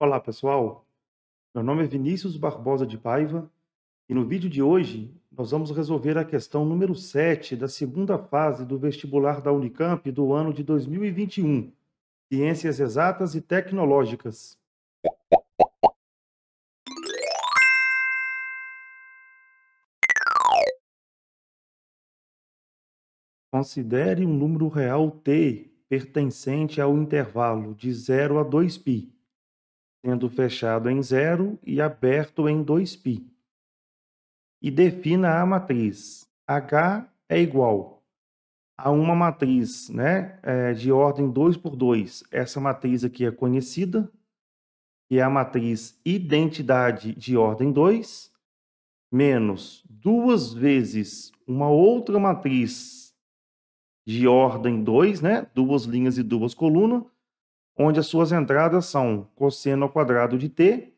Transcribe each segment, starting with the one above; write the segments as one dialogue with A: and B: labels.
A: Olá, pessoal. Meu nome é Vinícius Barbosa de Paiva e no vídeo de hoje nós vamos resolver a questão número 7 da segunda fase do vestibular da Unicamp do ano de 2021, Ciências Exatas e Tecnológicas. Considere um número real t pertencente ao intervalo de 0 a 2π, sendo fechado em 0 e aberto em 2π. E defina a matriz. H é igual a uma matriz, né, de ordem 2 por 2. Essa matriz aqui é conhecida, que é a matriz identidade de ordem 2, menos 2 vezes uma outra matriz de ordem 2, né, 2 linhas e 2 colunas, onde as suas entradas são cosseno ao quadrado de t,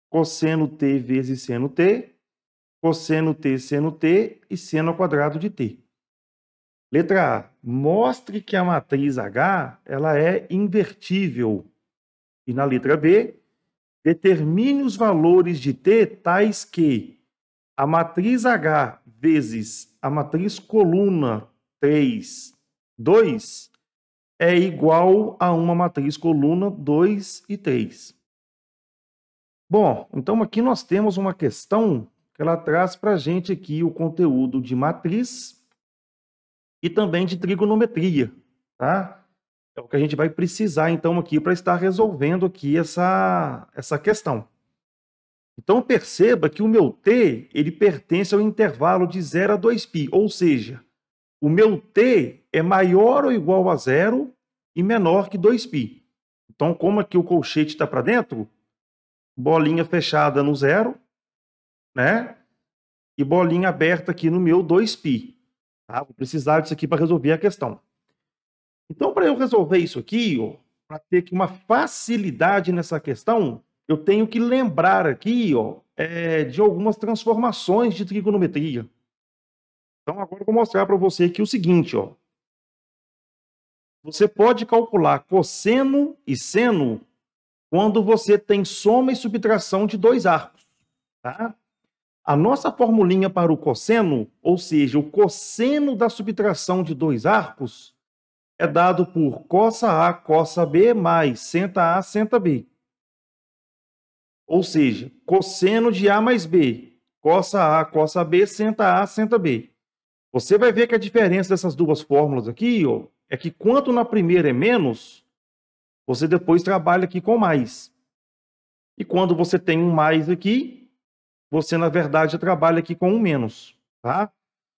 A: cosseno t vezes seno t, cosseno t seno t e seno ao quadrado de t. Letra A. Mostre que a matriz H ela é invertível. E na letra B, determine os valores de t tais que a matriz H vezes a matriz coluna 3, 2 é igual a uma matriz coluna 2 e 3. Bom, então aqui nós temos uma questão que ela traz para a gente aqui o conteúdo de matriz e também de trigonometria, tá? É o que a gente vai precisar, então, aqui para estar resolvendo aqui essa questão. Então, perceba que o meu t, ele pertence ao intervalo de 0 a 2π, ou seja, o meu t é maior ou igual a 0 e menor que 2π. Então, como aqui o colchete está para dentro, bolinha fechada no 0, né? E bolinha aberta aqui no meu 2π. Tá? Vou precisar disso aqui para resolver a questão. Então, para eu resolver isso aqui, para ter aqui uma facilidade nessa questão, eu tenho que lembrar aqui de algumas transformações de trigonometria. Então, agora eu vou mostrar para você aqui o seguinte. Você pode calcular cosseno e seno quando você tem soma e subtração de dois arcos. Tá? A nossa formulinha para o cosseno, ou seja, o cosseno da subtração de dois arcos, é dado por cossa A, cossa B, mais senta A, senta B. Ou seja, cosseno de A mais B, cossa A, cossa B, senta A, senta B. Você vai ver que a diferença dessas duas fórmulas aqui, é que quanto na primeira é menos, você depois trabalha aqui com mais. E quando você tem um mais aqui, você, na verdade, trabalha aqui com um menos, tá?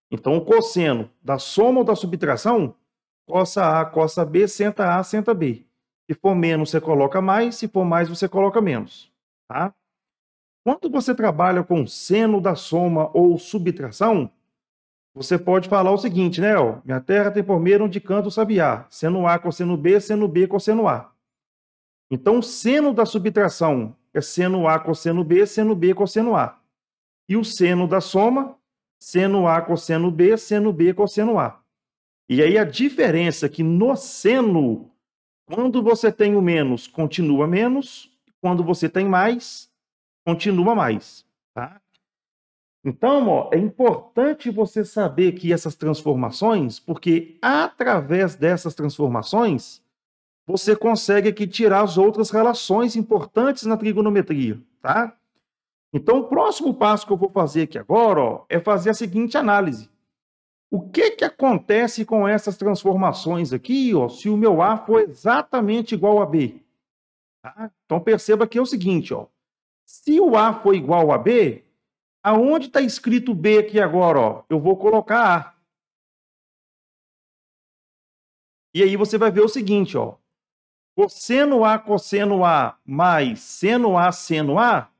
A: Então, o cosseno da soma ou da subtração, cossa A, cossa B, senta A, senta B. Se for menos, você coloca mais, se for mais, você coloca menos, tá? Quando você trabalha com seno da soma ou subtração, você pode falar o seguinte, né? Minha terra tem por meio onde canta o sabiá. Seno A, cosseno B, cosseno A. Então, o seno da subtração é seno A, cosseno B, cosseno A. E o seno da soma, seno A, cosseno B, cosseno A. E aí a diferença é que no seno, quando você tem o menos, continua menos. Quando você tem mais, continua mais. Tá? Então, é importante você saber que essas transformações, porque através dessas transformações, você consegue aqui tirar as outras relações importantes na trigonometria, tá? Então, o próximo passo que eu vou fazer aqui agora, é fazer a seguinte análise. O que acontece com essas transformações aqui, se o meu A for exatamente igual a B? Tá? Então, perceba que é o seguinte, se o A for igual a B, aonde está escrito B aqui agora, eu vou colocar A. E aí você vai ver o seguinte, cosseno A mais seno A,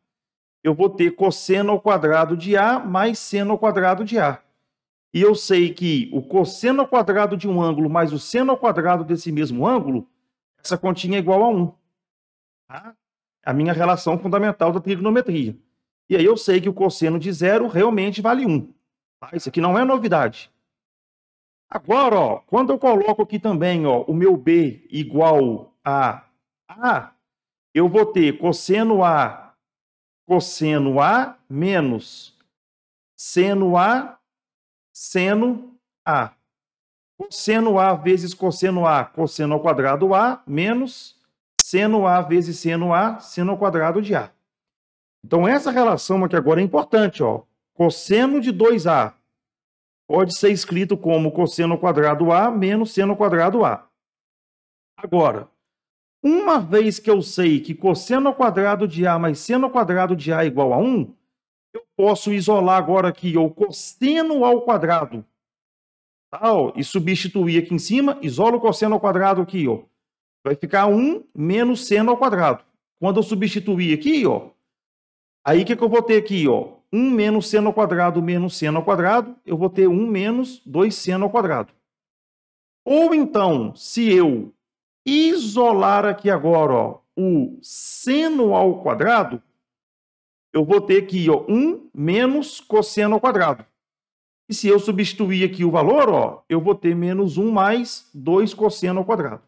A: eu vou ter cosseno ao quadrado de A mais seno ao quadrado de A. E eu sei que o cosseno ao quadrado de um ângulo mais o seno ao quadrado desse mesmo ângulo, essa continha é igual a 1. Tá? A minha relação fundamental da trigonometria. E aí eu sei que o cosseno de 0 realmente vale 1. Tá? Isso aqui não é novidade. Agora, quando eu coloco aqui também o meu B igual a A, eu vou ter cosseno A menos seno A, seno A. Cosseno A vezes cosseno A, cosseno ao quadrado A, menos seno A vezes seno A, seno ao quadrado de A. Então, essa relação aqui agora é importante, ó. Cosseno de 2A pode ser escrito como cosseno ao quadrado A menos seno ao quadrado A. Agora, uma vez que eu sei que cosseno ao quadrado de A mais seno ao quadrado de A é igual a 1, eu posso isolar agora aqui o cosseno ao quadrado. Tá, ó, e substituir aqui em cima, isola o cosseno ao quadrado aqui, ó. Vai ficar 1 menos seno ao quadrado. Quando eu substituir aqui, ó, aí o que eu vou ter aqui, ó? 1 menos seno ao quadrado menos seno ao quadrado, eu vou ter 1 menos 2 seno ao quadrado. Ou então, se eu isolar aqui agora, ó, o seno ao quadrado, eu vou ter aqui, ó, 1 menos cosseno ao quadrado. E se eu substituir aqui o valor, ó, eu vou ter menos 1 mais 2 cosseno ao quadrado.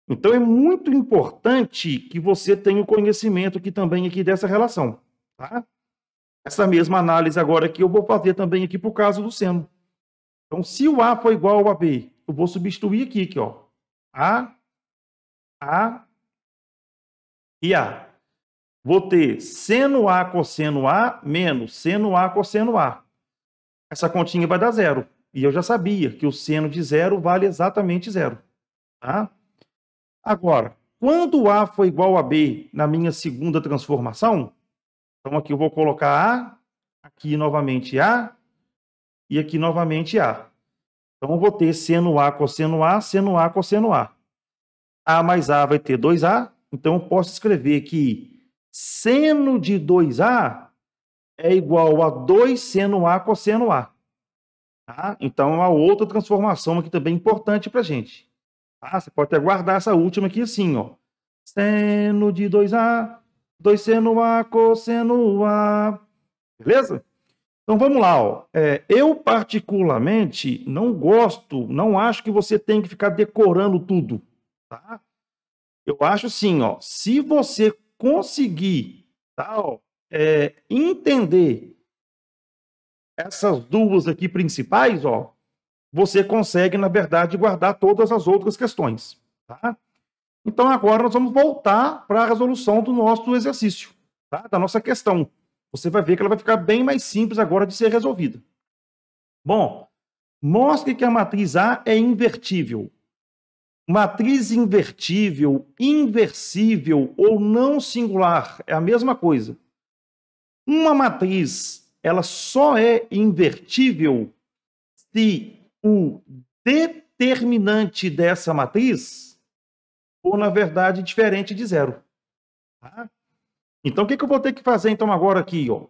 A: Então, é muito importante que você tenha o conhecimento aqui também aqui dessa relação, tá? Essa mesma análise agora aqui eu vou fazer também aqui para o caso do seno. Então, se o A for igual a B, eu vou substituir aqui, ó. A e A. Vou ter seno A cosseno A menos seno A cosseno A. Essa continha vai dar zero. E eu já sabia que o seno de zero vale exatamente zero. Tá? Agora, quando A for igual a B na minha segunda transformação, então aqui eu vou colocar A, aqui novamente A, e aqui novamente A. Então eu vou ter seno A cosseno A, seno A cosseno A. A mais A vai ter 2A, então eu posso escrever que seno de 2A é igual a 2 seno A cosseno A. Tá? Então, é uma outra transformação aqui também importante para a gente. Tá? Você pode até guardar essa última aqui assim, ó. Seno de 2A, 2 seno A cosseno A. Beleza? Então, vamos lá, ó. Eu, particularmente, não acho que você tem que ficar decorando tudo. Tá? Eu acho assim, ó. Se você conseguir, tá, ó, entender essas duas aqui principais, ó, você consegue, na verdade, guardar todas as outras questões. Tá? Então, agora nós vamos voltar para a resolução do nosso exercício, tá? Da nossa questão. Você vai ver que ela vai ficar bem mais simples agora de ser resolvida. Bom, mostre que a matriz A é invertível. Matriz invertível, inversível ou não singular é a mesma coisa. Uma matriz, ela só é invertível se o determinante dessa matriz for, na verdade, diferente de zero. Tá? Então, o que eu vou ter que fazer, então, agora aqui? Ó?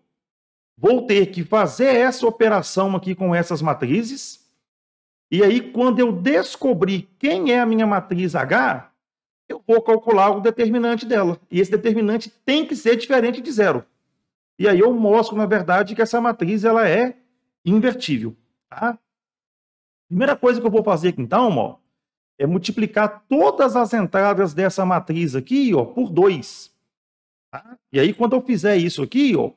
A: Vou ter que fazer essa operação aqui com essas matrizes. E aí, quando eu descobrir quem é a minha matriz H, eu vou calcular o determinante dela. E esse determinante tem que ser diferente de zero. E aí eu mostro, na verdade, que essa matriz ela é invertível. Tá? Primeira coisa que eu vou fazer aqui, então, ó, é multiplicar todas as entradas dessa matriz aqui, ó, por 2. Tá? E aí, quando eu fizer isso aqui, ó,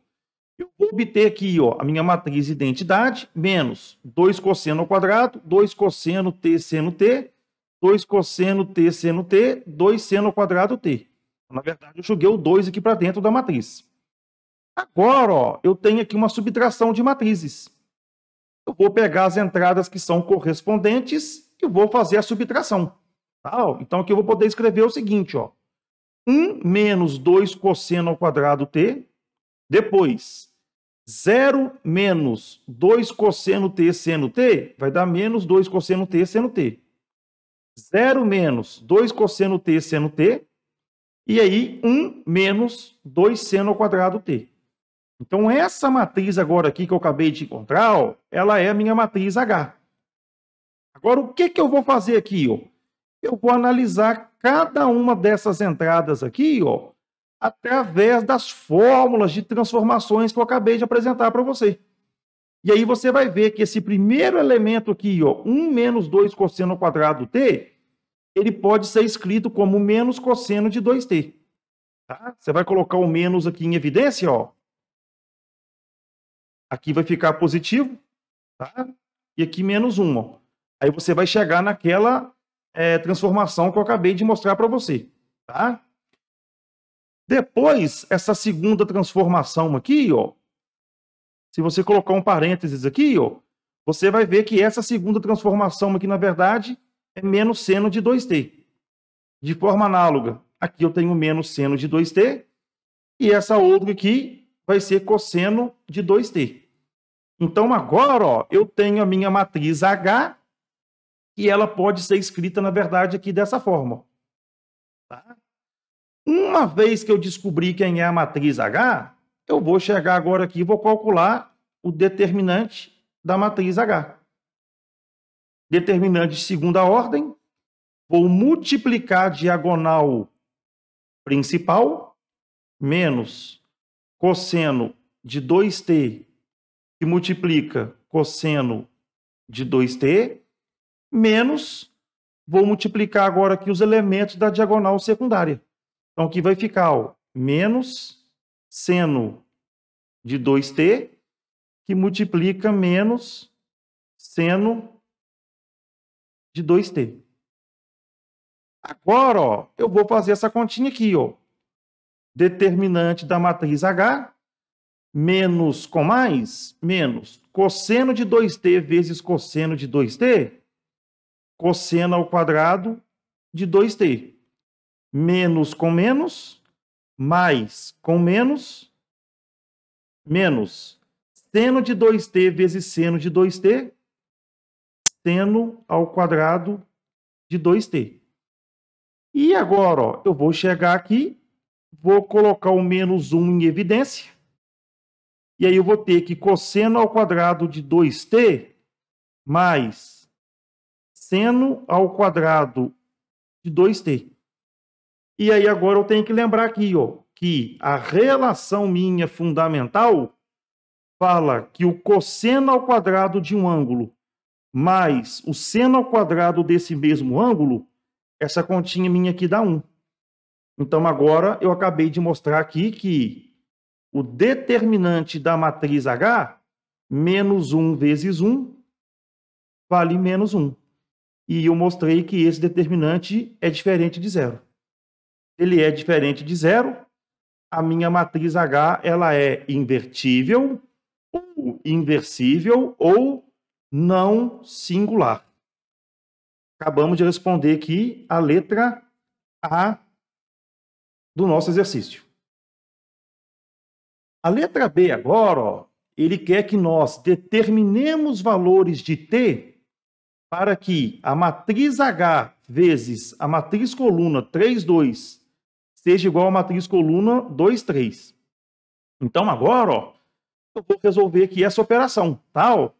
A: eu vou obter aqui, ó, a minha matriz identidade menos 2 cosseno ao quadrado, 2 cosseno t seno t, 2 cosseno t seno t, 2 seno ao quadrado t. Na verdade, eu joguei o 2 aqui para dentro da matriz. Agora, ó, eu tenho aqui uma subtração de matrizes. Eu vou pegar as entradas que são correspondentes e vou fazer a subtração. Tá? Então, aqui eu vou poder escrever o seguinte, ó. 1 menos 2 cosseno ao quadrado t, depois 0 menos 2 cosseno t seno t, vai dar menos 2 cosseno t seno t. 0 menos 2 cosseno t seno t, e aí 1 menos 2 seno ao quadrado t. Então, essa matriz agora aqui que eu acabei de encontrar, ó, ela é a minha matriz H. Agora, o que eu vou fazer aqui? Ó? Eu vou analisar cada uma dessas entradas aqui, ó, através das fórmulas de transformações que eu acabei de apresentar para você. E aí você vai ver que esse primeiro elemento aqui, ó, 1 menos 2 cosseno ao quadrado t, ele pode ser escrito como menos cosseno de 2t. Tá? Você vai colocar o menos aqui em evidência, ó. Aqui vai ficar positivo, tá? E aqui menos 1, ó. Aí você vai chegar naquela transformação que eu acabei de mostrar para você, tá? Depois, essa segunda transformação aqui, ó, se você colocar um parênteses aqui, ó, você vai ver que essa segunda transformação aqui, na verdade, é menos seno de 2t. De forma análoga, aqui eu tenho menos seno de 2t, e essa outra aqui vai ser cosseno de 2t. Então, agora, ó, eu tenho a minha matriz H, e ela pode ser escrita, na verdade, aqui dessa forma. Tá? Uma vez que eu descobri quem é a matriz H, eu vou chegar agora aqui e vou calcular o determinante da matriz H. Determinante de segunda ordem, vou multiplicar a diagonal principal, menos cosseno de 2t, que multiplica cosseno de 2t, menos, vou multiplicar agora aqui os elementos da diagonal secundária. Então, aqui vai ficar, ó, menos seno de 2t, que multiplica menos seno de 2t. Agora, ó, eu vou fazer essa continha aqui, ó. Determinante da matriz H, menos com mais, menos cosseno de 2t vezes cosseno de 2t, cosseno ao quadrado de 2t. Menos com menos, mais com menos, menos seno de 2t vezes seno de 2t, seno ao quadrado de 2t. E agora, ó, eu vou chegar aqui, vou colocar o menos 1 em evidência, e aí eu vou ter que cosseno ao quadrado de 2t mais seno ao quadrado de 2t. E aí agora eu tenho que lembrar aqui, ó, que a relação minha fundamental fala que o cosseno ao quadrado de um ângulo mais o seno ao quadrado desse mesmo ângulo, essa continha minha aqui dá 1. Então agora eu acabei de mostrar aqui que o determinante da matriz H, menos 1 vezes 1, vale menos 1. E eu mostrei que esse determinante é diferente de zero. Ele é diferente de zero, a minha matriz H ela é invertível, ou inversível, ou não singular. Acabamos de responder aqui a letra A do nosso exercício. A letra B agora, ó, ele quer que nós determinemos valores de t para que a matriz H vezes a matriz coluna 3, 2 seja igual à matriz coluna 2, 3. Então, agora, ó, eu vou resolver aqui essa operação, tá? Ó,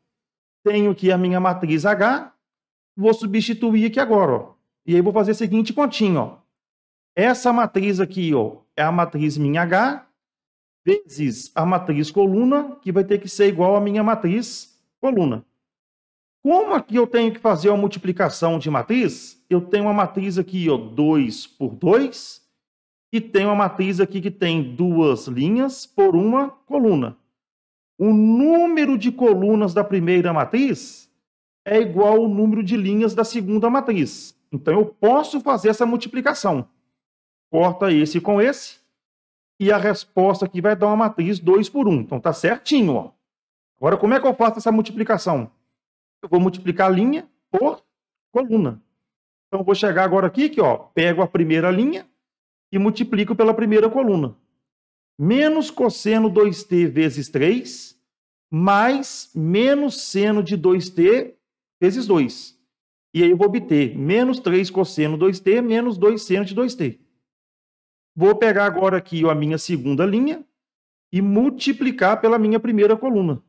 A: tenho aqui a minha matriz H, vou substituir aqui agora, ó. E aí vou fazer a seguinte continha, ó. Essa matriz aqui, ó, é a matriz minha H, vezes a matriz coluna, que vai ter que ser igual à minha matriz coluna. Como aqui eu tenho que fazer a multiplicação de matriz, eu tenho uma matriz aqui, ó, 2 por 2, e tenho uma matriz aqui que tem 2 linhas por uma coluna. O número de colunas da primeira matriz é igual ao número de linhas da segunda matriz. Então, eu posso fazer essa multiplicação. Corta esse com esse, e a resposta aqui vai dar uma matriz 2 por 1. Então, tá certinho, ó. Agora, como é que eu faço essa multiplicação? Eu vou multiplicar linha por coluna. Então, eu vou chegar agora aqui, que, ó, pego a primeira linha e multiplico pela primeira coluna. Menos cosseno 2t vezes 3, mais menos seno de 2t vezes 2. E aí eu vou obter menos 3 cosseno 2t menos 2 seno de 2t. Vou pegar agora aqui a minha segunda linha e multiplicar pela minha primeira coluna.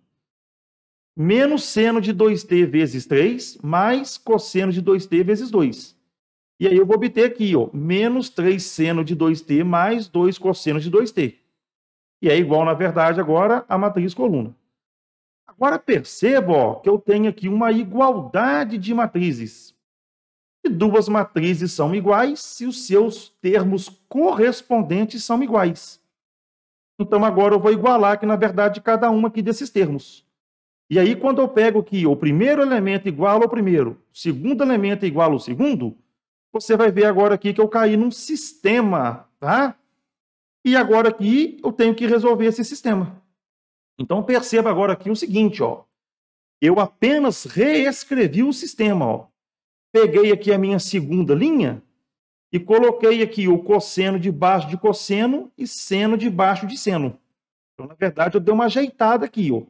A: Menos seno de 2t vezes 3, mais cosseno de 2t vezes 2. E aí eu vou obter aqui, ó, menos 3 seno de 2t mais 2 cosseno de 2t. E é igual, na verdade, agora a matriz coluna. Agora perceba, ó, que eu tenho aqui uma igualdade de matrizes. E duas matrizes são iguais se os seus termos correspondentes são iguais. Então, agora eu vou igualar aqui, na verdade, cada um aqui desses termos. E aí, quando eu pego aqui o primeiro elemento igual ao primeiro, o segundo elemento igual ao segundo, você vai ver agora aqui que eu caí num sistema, tá? E agora aqui eu tenho que resolver esse sistema. Então, perceba agora aqui o seguinte, ó. Eu apenas reescrevi o sistema, ó. Peguei aqui a minha segunda linha e coloquei aqui o cosseno debaixo de cosseno e seno debaixo de seno. Então, na verdade, eu dei uma ajeitada aqui, ó.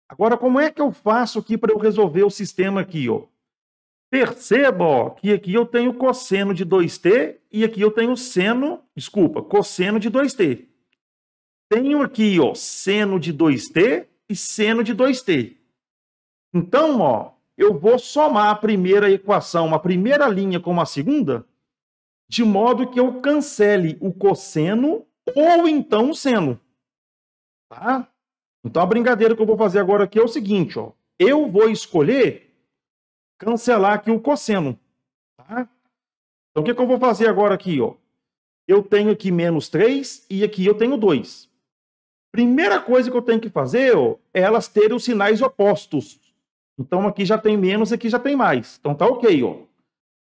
A: Agora, como é que eu faço aqui para eu resolver o sistema aqui, ó? Perceba, ó, que aqui eu tenho cosseno de 2t e aqui eu tenho cosseno de 2t. Tenho aqui, ó, seno de 2t e seno de 2t. Então, ó, eu vou somar a primeira equação, a primeira linha com a segunda, de modo que eu cancele o cosseno ou então o seno. Tá? Então, a brincadeira que eu vou fazer agora aqui é o seguinte, ó. Eu vou escolher cancelar aqui o cosseno. Tá? Então, o que eu vou fazer agora aqui, ó? Eu tenho aqui menos 3 e aqui eu tenho 2. Primeira coisa que eu tenho que fazer, ó, é elas terem os sinais opostos. Então, aqui já tem menos, aqui já tem mais. Então, tá ok, ó.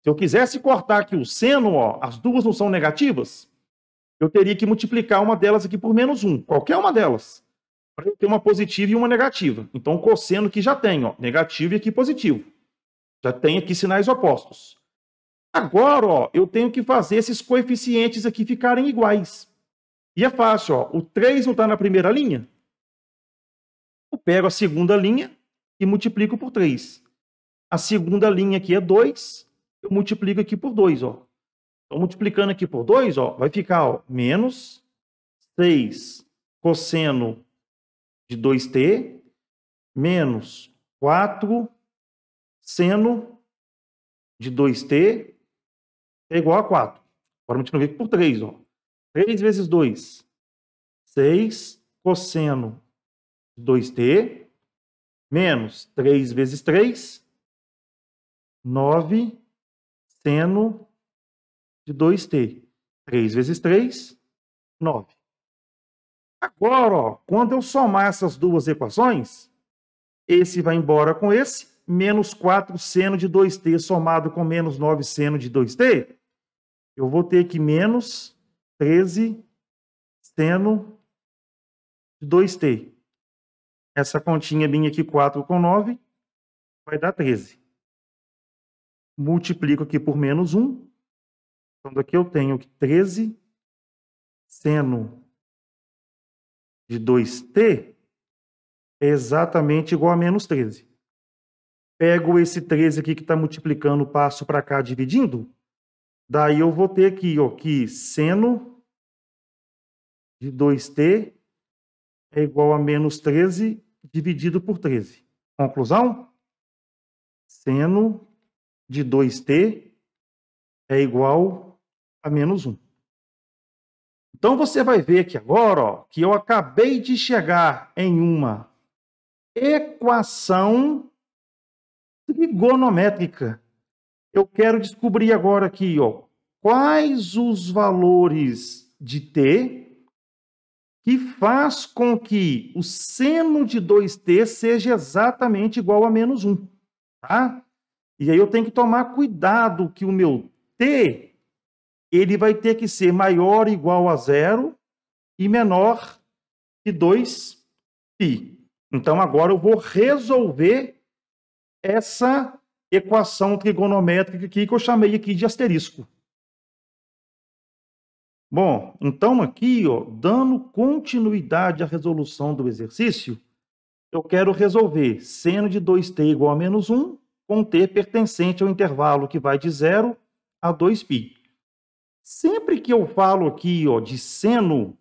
A: Se eu quisesse cortar aqui o seno, ó, as duas não são negativas, eu teria que multiplicar uma delas aqui por menos 1, qualquer uma delas, para eu ter uma positiva e uma negativa. Então, o cosseno aqui já tem, ó, negativo e aqui positivo. Já tem aqui sinais opostos. Agora, ó, eu tenho que fazer esses coeficientes aqui ficarem iguais. E é fácil, ó. O 3 não está na primeira linha? Eu pego a segunda linha e multiplico por 3. A segunda linha aqui é 2, eu multiplico aqui por 2, ó. Então, multiplicando aqui por 2, ó, vai ficar, ó, menos 6 cosseno de 2t menos 4 seno de 2t é igual a 4. Agora multiplicar aqui por 3, ó. 3 vezes 2, 6 cosseno de 2t menos 3 vezes 3, 9 seno de 2t. 3 vezes 3, 9. Agora, ó, quando eu somar essas duas equações, esse vai embora com esse, menos 4 seno de 2t somado com menos 9 seno de 2t, eu vou ter aqui menos 13 seno de 2t. Essa continha minha aqui, 4 com 9, vai dar 13. Multiplico aqui por menos 1. Então, daqui eu tenho 13 seno de 2t é exatamente igual a menos 13. Pego esse 13 aqui que está multiplicando, passo para cá dividindo. Daí eu vou ter aqui, ó, que seno de 2t é igual a menos 13 dividido por 13. Conclusão? Seno de 2t é igual a menos 1. Então, você vai ver aqui agora, ó, que eu acabei de chegar em uma equação trigonométrica. Eu quero descobrir agora aqui, ó, quais os valores de t que faz com que o seno de 2t seja exatamente igual a menos 1. Tá? E aí eu tenho que tomar cuidado que o meu t ele vai ter que ser maior ou igual a 0 e menor que 2π. Então, agora eu vou resolver essa equação trigonométrica aqui que eu chamei aqui de asterisco. Bom, então aqui, ó, dando continuidade à resolução do exercício, eu quero resolver seno de 2t igual a menos 1 com t pertencente ao intervalo que vai de 0 a 2π. Sempre que eu falo aqui, ó, de seno,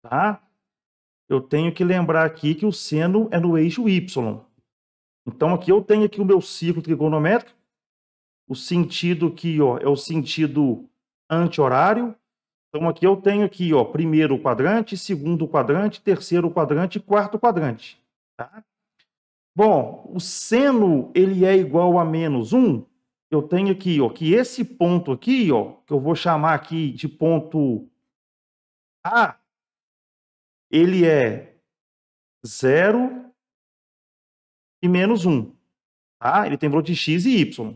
A: tá? Eu tenho que lembrar aqui que o seno é no eixo y. Então, aqui eu tenho aqui o meu ciclo trigonométrico. O sentido aqui, ó, é o sentido anti-horário. Então, aqui eu tenho aqui, ó, primeiro quadrante, segundo quadrante, terceiro quadrante e quarto quadrante. Tá? Bom, o seno ele é igual a -1. Eu tenho aqui, ó, que esse ponto aqui, ó, que eu vou chamar aqui de ponto A, ele é 0 e -1, tá? Ele tem valor de x e y.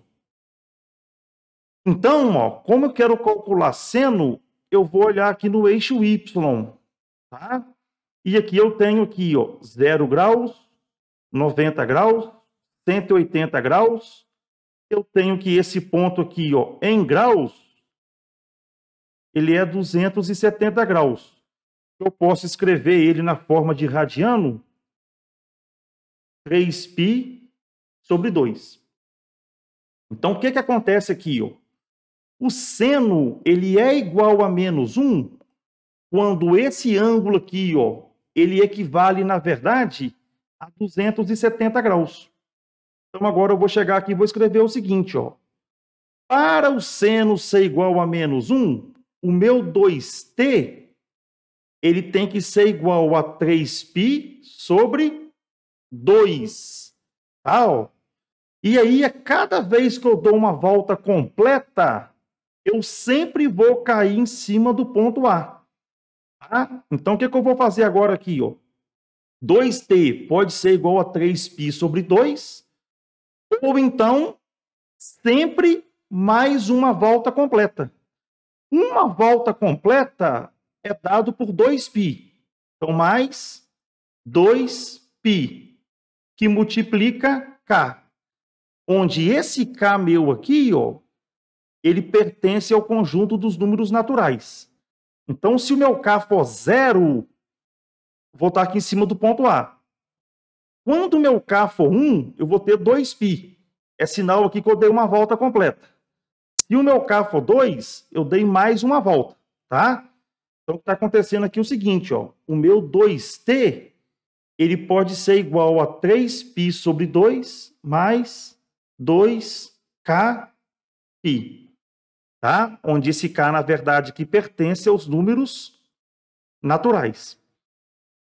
A: Então, ó, como eu quero calcular seno, eu vou olhar aqui no eixo y, tá? E aqui eu tenho aqui, ó, 0 graus, 90 graus, 180 graus. Eu tenho que esse ponto aqui, ó, em graus, ele é 270 graus. Eu posso escrever ele na forma de radiano, 3π sobre 2. Então, o que que acontece aqui, ó? O seno, ele é igual a -1 quando esse ângulo aqui, ó, ele equivale, na verdade, a 270 graus. Então, agora eu vou chegar aqui e vou escrever o seguinte, ó. Para o seno ser igual a -1, o meu 2t, ele tem que ser igual a 3π sobre 2. Tá, ó. E aí, a cada vez que eu dou uma volta completa, eu sempre vou cair em cima do ponto A. Tá? Então, o que eu vou fazer agora aqui, ó? 2t pode ser igual a 3π sobre 2, ou então, sempre mais uma volta completa. Uma volta completa é dado por 2π. Então, mais 2π, que multiplica k. Onde esse k meu aqui, ó, ele pertence ao conjunto dos números naturais. Então, se o meu k for 0, vou estar aqui em cima do ponto A. Quando o meu k for 1, eu vou ter 2π. É sinal aqui que eu dei uma volta completa. Se o meu k for 2, eu dei mais uma volta, tá? Então, o que está acontecendo aqui é o seguinte, ó. O meu 2t, ele pode ser igual a 3π sobre 2 mais 2kπ, tá? Onde esse k, na verdade, que pertence aos números naturais.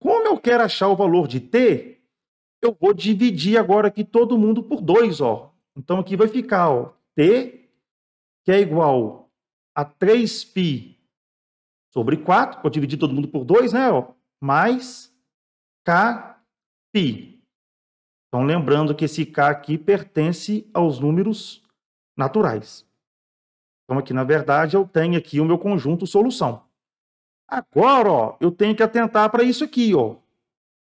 A: Como eu quero achar o valor de t, eu vou dividir agora aqui todo mundo por 2, ó. Então, aqui vai ficar, ó, t, que é igual a 3π sobre 4, vou dividir todo mundo por 2, né, ó, mais kπ. Então, lembrando que esse k aqui pertence aos números naturais. Então, aqui, na verdade, eu tenho aqui o meu conjunto solução. Agora, ó, eu tenho que atentar para isso aqui, ó.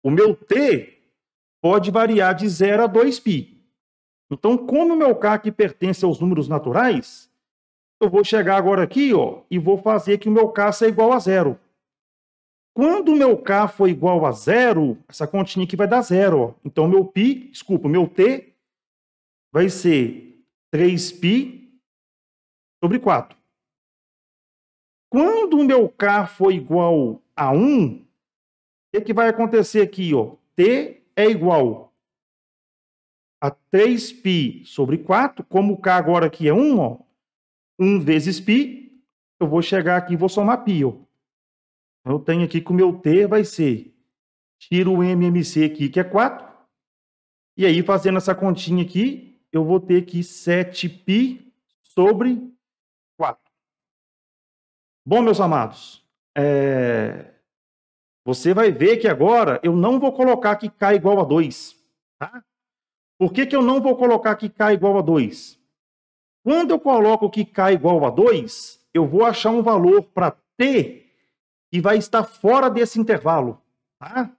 A: O meu t pode variar de 0 a 2π. Então, como o meu k aqui pertence aos números naturais, eu vou chegar agora aqui, ó, e vou fazer que o meu k seja igual a 0. Quando o meu k for igual a 0, essa continha aqui vai dar 0, ó. Então, o meu t vai ser 3π sobre 4. Quando o meu k for igual a 1, o que vai acontecer aqui, ó? T é igual a 3π sobre 4, como o k agora aqui é 1, ó, 1 vezes π, eu vou chegar aqui e vou somar π, ó. Eu tenho aqui que o meu t vai ser, tiro o MMC aqui, que é 4, e aí, fazendo essa continha aqui, eu vou ter aqui 7π sobre 4. Bom, meus amados, você vai ver que agora eu não vou colocar que k igual a 2, tá? Por que eu não vou colocar que k igual a 2? Quando eu coloco que k igual a 2, eu vou achar um valor para t que vai estar fora desse intervalo, tá?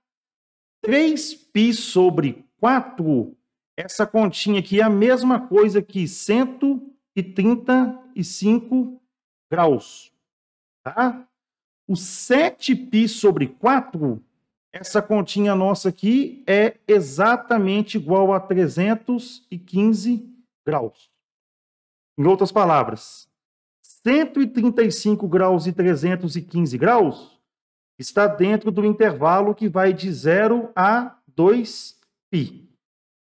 A: 3π sobre 4, essa continha aqui é a mesma coisa que 135 graus, tá? O 7π sobre 4, essa continha nossa aqui é exatamente igual a 315 graus. Em outras palavras, 135 graus e 315 graus está dentro do intervalo que vai de 0 a 2π.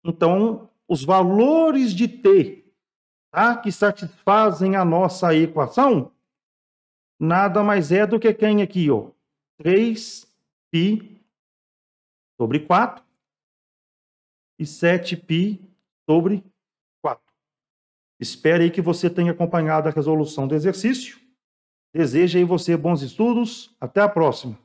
A: Então, os valores de t, tá, que satisfazem a nossa equação, nada mais é do que quem aqui, ó? 3π sobre 4 e 7π sobre 4. Espero aí que você tenha acompanhado a resolução do exercício. Desejo aí você bons estudos. Até a próxima.